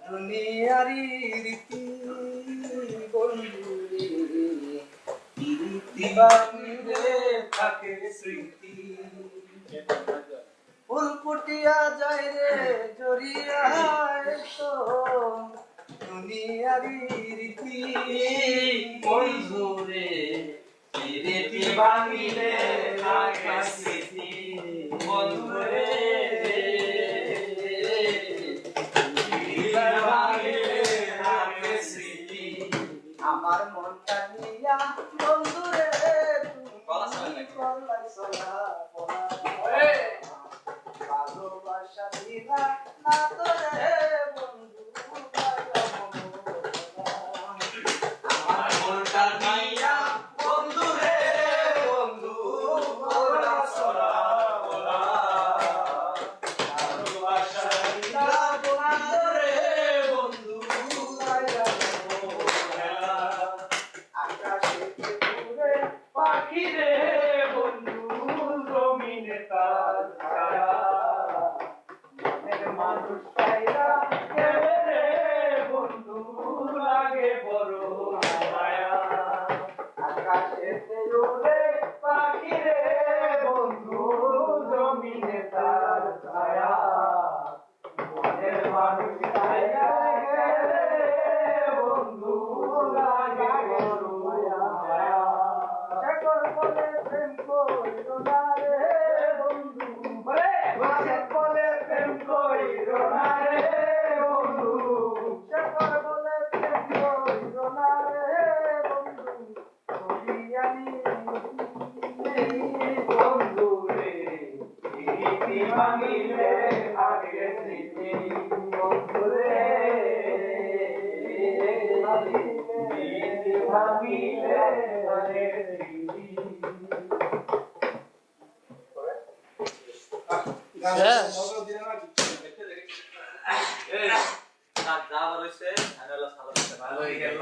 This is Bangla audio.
দুনিয়ারি রীতি বন্ধুরে রীতি বাঁধলে থাকে স্মৃতি ফুল ফুটিয়া যায় রে জড়িয়ায় তো দুনিয়ারি রীতি বন্ধুরে রীতি ভাঙিলে থাকে স্মৃতি বন্ধুরে আমার মনটা নিয়া বন্ধুরে তুমি করলাই চলা ভালোবাসা দিলা না তোরে বন্ধু আমার মনটা নিয়া বন্ধুরে বন্ধু বলা চলা বলা ভালোবাসা দিলা বন্ধুরে বন্ধু পাখি রে বন্ধু জমিনে তার ছায়া মনের মানুষ পাইরা গেলে রে বন্ধু লাগে বড় মায়া আকাশেতে উড়ে পাখি রে বন্ধু জমিনে তার ছায়া মনের মানুষ পাইরা গেলে বন্ধু লাগে বড় মায়া বলে প্রেম করিল না রে বন্ধু বলে প্রেম করিল না রে বন্ধু শেখর বলে প্রেম করিল না রে বন্ধু করিয়ানি বন্ধু রে রীতি ভাঙিলে থাকে স্মৃতি বন্ধু রে রীতি ভাঙিলে থাকে স্মৃতি যা বলেছে ভালো হয়ে গেল।